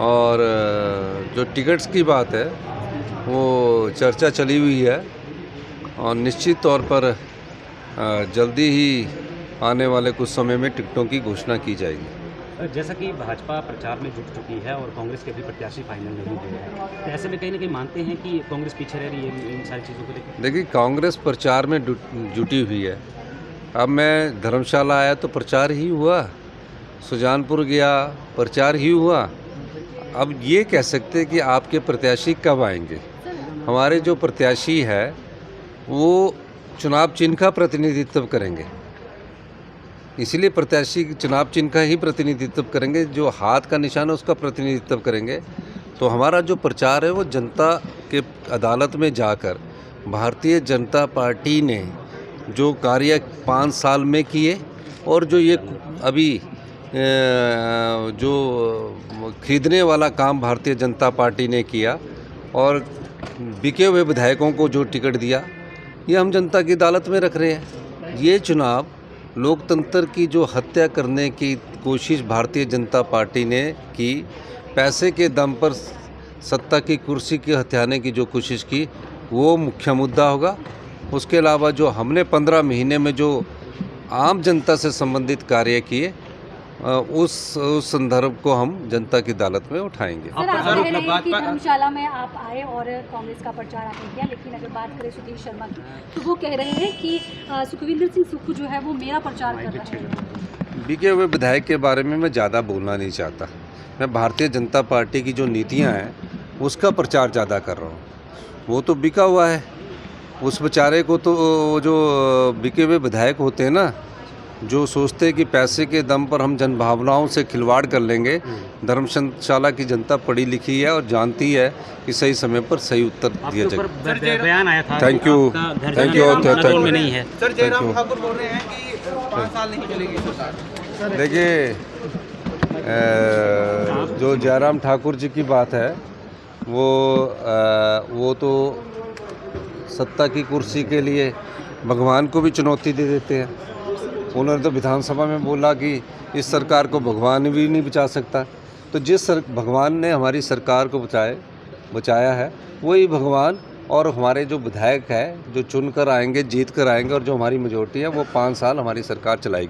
और जो टिकट्स की बात है वो चर्चा चली हुई है और निश्चित तौर पर जल्दी ही आने वाले कुछ समय में टिकटों की घोषणा की जाएगी। जैसा कि भाजपा प्रचार में जुट चुकी है और कांग्रेस के भी प्रत्याशी फाइनल नहीं हुए हैं, तो ऐसे में कहीं ना कहीं मानते हैं कि कांग्रेस पीछे रह रही है इन सारी चीज़ों को लेकर? देखिए, कांग्रेस प्रचार में जुटी हुई है। अब मैं धर्मशाला आया तो प्रचार ही हुआ, सुजानपुर गया प्रचार ही हुआ। अब ये कह सकते कि आपके प्रत्याशी कब आएंगे? हमारे जो प्रत्याशी है वो चुनाव चिन्ह का प्रतिनिधित्व करेंगे, इसलिए प्रत्याशी चुनाव चिन्ह का ही प्रतिनिधित्व करेंगे, जो हाथ का निशान है उसका प्रतिनिधित्व करेंगे। तो हमारा जो प्रचार है वो जनता के अदालत में जाकर भारतीय जनता पार्टी ने जो कार्य 5 साल में किए और जो ये अभी जो खरीदने वाला काम भारतीय जनता पार्टी ने किया और बिके हुए विधायकों को जो टिकट दिया, ये हम जनता की अदालत में रख रहे हैं। ये चुनाव लोकतंत्र की जो हत्या करने की कोशिश भारतीय जनता पार्टी ने की, पैसे के दम पर सत्ता की कुर्सी की हथियाने की जो कोशिश की, वो मुख्य मुद्दा होगा। उसके अलावा जो हमने 15 महीने में जो आम जनता से संबंधित कार्य किए, उस संदर्भ को हम जनता की अदालत में उठाएंगे। सर, आप कह रहे हैं कि धर्मशाला में आप आए और कांग्रेस का प्रचार आपने किया, लेकिन अगर बात करें सुधीर शर्मा की तो वो कह रहे हैं कि सुखविंदर सिंह सुक्खू जो है वो मेरा प्रचार कर रहे हैं। बिके हुए विधायक के बारे में मैं ज़्यादा बोलना नहीं चाहता। मैं भारतीय जनता पार्टी की जो नीतियाँ हैं उसका प्रचार ज़्यादा कर रहा हूँ। वो तो बिका हुआ है, उस बेचारे को तो जो बिके हुए विधायक होते हैं ना, जो सोचते हैं कि पैसे के दम पर हम जनभावनाओं से खिलवाड़ कर लेंगे। धर्मशाला की जनता पढ़ी लिखी है और जानती है कि सही समय पर सही उत्तर दिया जाएगा। बयान आया था, थैंक यू में नहीं है। सर, जयराम ठाकुर बोल रहे हैं कि 5 साल नहीं चलेगी सरकार। देखिए, जो जयराम ठाकुर जी की बात है वो तो सत्ता की कुर्सी के लिए भगवान को भी चुनौती दे देते हैं। उन्होंने तो विधानसभा में बोला कि इस सरकार को भगवान भी नहीं बचा सकता। तो जिस भगवान ने हमारी सरकार को बचाया है वही भगवान और हमारे जो विधायक है जो चुन कर आएंगे, जीत कर आएंगे और जो हमारी मेजॉरिटी है वो 5 साल हमारी सरकार चलाएगी।